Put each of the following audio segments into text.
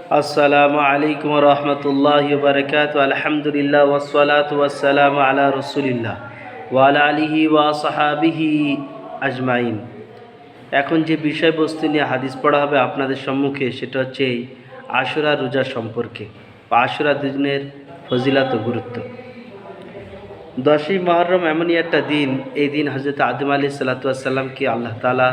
আসসালামু আলাইকুম রহমতুল্লাহি ওয়া বারাকাতুহু। আলহামদুলিল্লাহ ওয়াসসালাতু ওয়াসসালামু আলা রাসূলিল্লাহ ওয়া আলা আলিহি ওয়া সাহাবিহি আজমাইন। এখন যে বিষয়বস্তু নিয়ে হাদিস পড়া হবে আপনাদের সম্মুখে সেটা হচ্ছে আশুরা রোজা সম্পর্কে বা আশুরা দিনের ফজিলত ও গুরুত্ব। 10ই মুহররম এমনই একটা দিন, এই দিন হযরত আদম আলাইহিস সালাতু ওয়াস সালামকে আল্লাহ তাআলা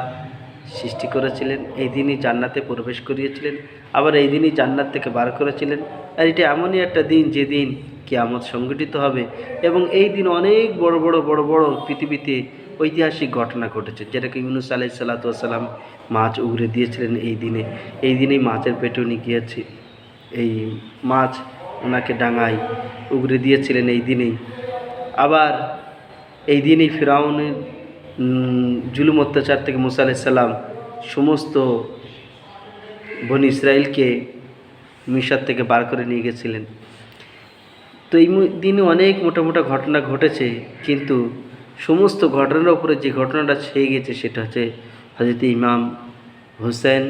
সৃষ্টি করেছিলেন, এই দিনই জান্নাতে প্রবেশ করিয়েছিলেন, আবার এই দিনই জান্নাত থেকে বার করেছিলেন। আর এটা এমনই একটা দিন যেদিন কিয়ামত সংঘটিত হবে এবং এই দিন অনেক বড় বড় পৃথিবীতে ঐতিহাসিক ঘটনা ঘটেছে, যেটাকে ইউনূস আলাইহিস সালাতু ওয়াস সালাম মাছ উগরে দিয়েছিলেন এই দিনেই মাছের পেটে উনি গিয়েছে, এই মাছ ওনাকে ডাঙায় উগরে দিয়েছিলেন এই দিনেই। আবার এই দিনই ফিরআউনের জুলুম অত্যাচার থেকে মুসা আলাইহিস সালাম সমস্ত বনি ইসরাইলকে মিশর থেকে বার করে নিয়ে গেছিলেন। তো এই দিনে অনেক মোটা ঘটনা ঘটেছে, কিন্তু সমস্ত ঘটনার উপরে যে ঘটনাটা ছেয়ে গেছে সেটা হচ্ছে হযরত ইমাম হুসেন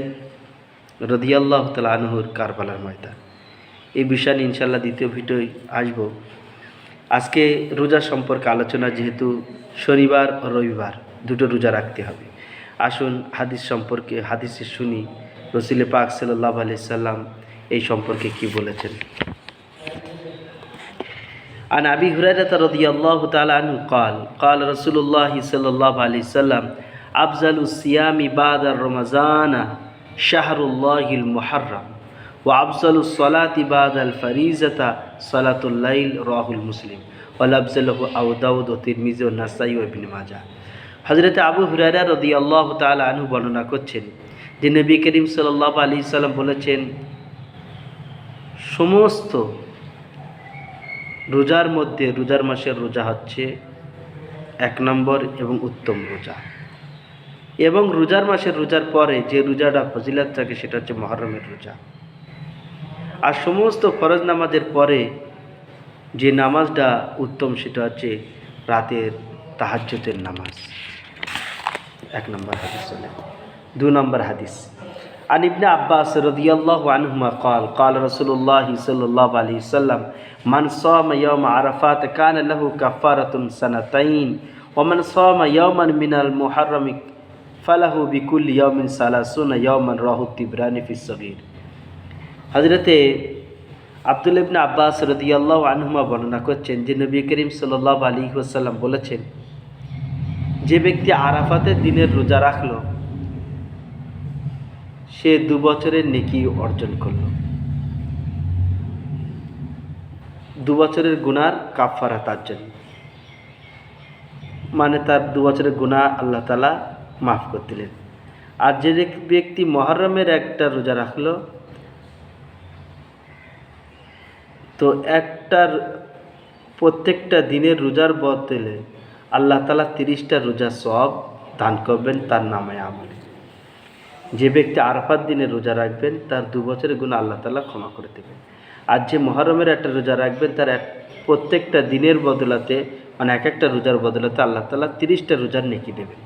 রাদিয়াল্লাহু তাআলা আনহুর কারবালার ময়দান। এই বিষয় নিয়ে ইনশাআল্লাহ দ্বিতীয় ভিডিওয় আসব। আজকে রোজা সম্পর্কে আলোচনা, যেহেতু শনিবার ও রবিবার দুটো রোজা রাখতে হবে। আসুন হাদিসে শুনি রাসূল পাক সাল্লাল্লাহু আলাইহি সাল্লাম এই সম্পর্কে কি বলেছেন। আন আবি হুরায়রা রাদিয়াল্লাহু তাআলা আনহু قال قال رسول الله صلى الله عليه وسلم أفضل الصيام بعد رمضان شهر الله المحرم وأفضل الصلاة بعد الفريضة صلاة الليل رواه مسلم ولفظ له أبو দাউদ ও তিরমিজি ও নাসাই ও ইবনে মাজাহ। হযরত আবু হুরায়রা রাদিয়াল্লাহু তাআলা আনহু বর্ণনা করছেন যে নবী করিম সাল্লাল্লাহু আলাইহি সাল্লাম বলেছেন, সমস্ত রোজার মধ্যে রোজার মাসের রোজা হচ্ছে 1 নম্বর এবং উত্তম রোজা, এবং রোজার মাসের রোজার পরে যে রোজাটা ফজিলত থাকে সেটা হচ্ছে মুহররমের রোজা। আর সমস্ত ফরজ নামাজের পরে যে নামাজটা উত্তম সেটা হচ্ছে রাতের তাহাজ্জুদের নামাজ। 1 নম্বর হাদিস চলে। 2 নম্বর হাদিস, আন ইবনে আব্বাস রাদিয়াল্লাহু আনহুমা قال قال رسول الله صلى الله عليه وسلم من صام يوم عرفات كان له كفارة سنتين ومن صام يوما من المحرم فله بكل يوم 30 يوما رواه الطبراني في الصغير। হযরতে আব্দুল্লাহ ইবনে আব্বাস রাদিয়াল্লাহু আনহুমা বর্ণনা করছেন যে নবী করিম সাল্লাল্লাহু আলাইহি ওয়াসাল্লাম বলেছেন, যে ব্যক্তি আরাফাতের দিনের রোজা রাখলো সে 2 বছরের নেকি অর্জন করল, 2 বছরের গুনার কাফারা তার জন্য, মানে তার 2 বছরের গুনাহ আল্লাহ তাআলা মাফ করে দিলেন। আর যে ব্যক্তি মুহররমের একটা রোজা রাখলো, তো প্রত্যেকটা দিনের রোজার বদলে আল্লাহ তাআলা 30টা রোজা সওয়াব দান করবেন তার নামে আমলে। যে ব্যক্তি আরাফাত দিনে রোজা রাখবেন তার 2 বছরের গুনাহ আল্লাহ তাআলা ক্ষমা করে দেবেন। আর যে মুহররমের একটা রোজা রাখবেন তার প্রত্যেকটা দিনের বদলাতে, মানে একটা রোজার বদলাতে আল্লাহ তাআলা 30টা রোজার নেকি দেবেন।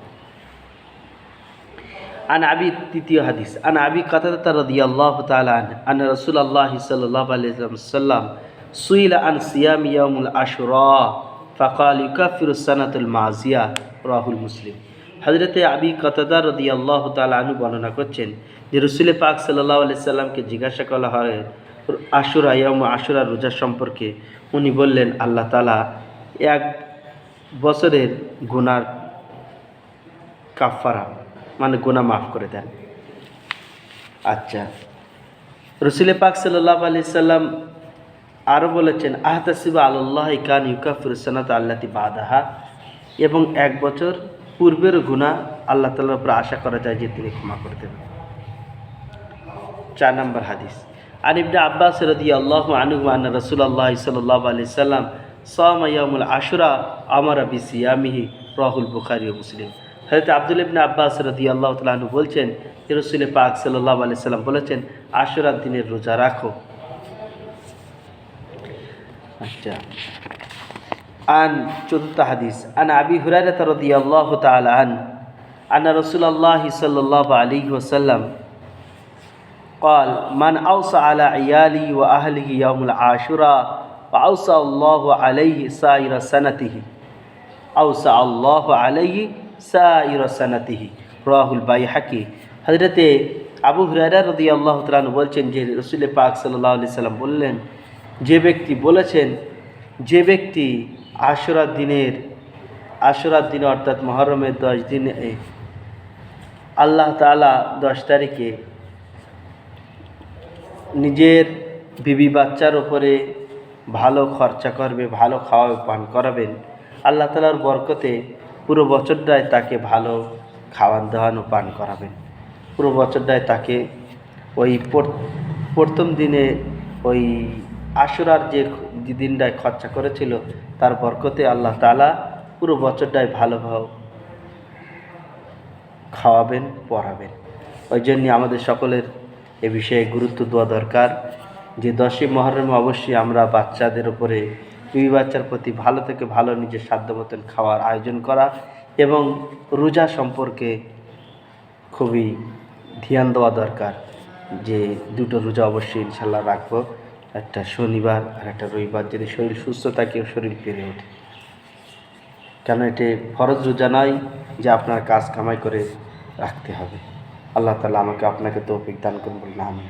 তৃতীয় হাদিস, আন আবি কাতাদা রাদিয়াল্লাহু তাআলা আন রাসূলুল্লাহ সাল্লাল্লাহু আলাইহি ওয়াসাল্লাম সুইলা আন সিয়াম ইয়াউমুল আশুরা ফাকাল ইউকাফিরু সানাতুল মাযিয়া রাহুল মুসলিম। হযরতে আবি কাতাদা রাদিয়াল্লাহু তাআলা আনহু বর্ণনা করছেন যে রাসূল পাক সাল্লাল্লাহু আলাইহি সাল্লামকে জিজ্ঞাসা করা হয় আশুরা রোজা সম্পর্কে। উনি বললেন, আল্লাহ তাআলা 1 বছরের গুনার কাফারা, মানে গুনাহ মাফ করে দেন। আচ্ছা, রাসূল পাক সাল্লাল্লাহু আলাইহি সাল্লাম আরও বলেছেন, আহতাসিবু আলাল্লাহি কান ইউকাফিরু সানাতা আল্লাতি বাদাহা, এবং 1 বছর পূর্বের গুনাহ আল্লাহ তাআলার উপর আশা করা যায় যে তিনি ক্ষমা করে দেবেন। 4 নম্বর হাদিস, আন ইবনে আব্বাস রাদিয়াল্লাহু আনহু আন্না রাসূলুল্লাহ সাল্লাল্লাহু আলাইহি সাল্লাম সামা ইয়াউমুল আশুরা আমারা বিসিয়ামিহি রাহুল বুখারী ও মুসলিম। হযরত আব্দুল্লাহ ইবনে আব্বাস রাদিয়াল্লাহু তাআলা আনহু বলছেন যে রাসূল পাক সাল্লাল্লাহু আলাইহি সাল্লাম বলেছেন, আশুরার দিনের রোজা রাখো। আচ্ছা, আন চতুর্থ হাদিস, আন আবি হুরায়রা রাদিয়াল্লাহু তাআলা আন্না রাসূলুল্লাহ সাল্লাল্লাহু আলাইহি ওয়াসাল্লাম قال من أوصى على عياله وأهله يوم العاشوراء فأوصى الله عليه سائر سنته أوصى الله عليه سائر سنته রাহুল বাইহাকি। হযরতে আবু হুরায়রা রাদিয়াল্লাহু তাআলা আনহু বলছেন যে রাসূল পাক সাল্লাল্লাহু আলাইহি সাল্লাম বললেন, যে ব্যক্তি আশুরার দিনে অর্থাৎ মুহররমের 10 দিনে আল্লাহ তাআলা 10 তারিখে নিজের বিবি বাচ্চার উপরে ভালো খরচা করবে, ভালো খাওয়া পান করাবেন, আল্লাহ তাআলার বরকতে পুরো বছরটায় তাকে ভালো খাওয়ান দাওয়ানো পান করাবেন। পুরো বছরটায় তাকে ওই প্রথম দিনে ওই আশুরার যে দিনটায় খরচা করেছিল তার বরকতে আল্লাহ তাআলা পুরো বছরটায় ভালোভাবে খাওয়াবেন, পড়াবেন। ওই জন্য আমাদের সকলের এ বিষয়ে গুরুত্ব দেওয়া দরকার যে 10ই মুহররমে অবশ্যই আমরা বাচ্চাদের উপরে, বিবি বাচ্চার প্রতি ভালো থেকে ভালো নিজের সাধ্য মতন খাওয়ার আয়োজন করা এবং রোজা সম্পর্কে খুবই ধ্যান দেওয়া দরকার যে দুটো রোজা অবশ্যই ইনশাল্লাহ রাখবো, একটা শনিবার আর একটা রবিবার, যদি শরীর সুস্থ থাকে, শরীর পেরে ওঠে। কেন এটি ফরজ রোজা নয় যে আপনার কাজ কামাই করে রাখতে হবে। আল্লাহ তাআলা আমাকে আপনাকে তৌফিক দান করুন, বলুন আমিন।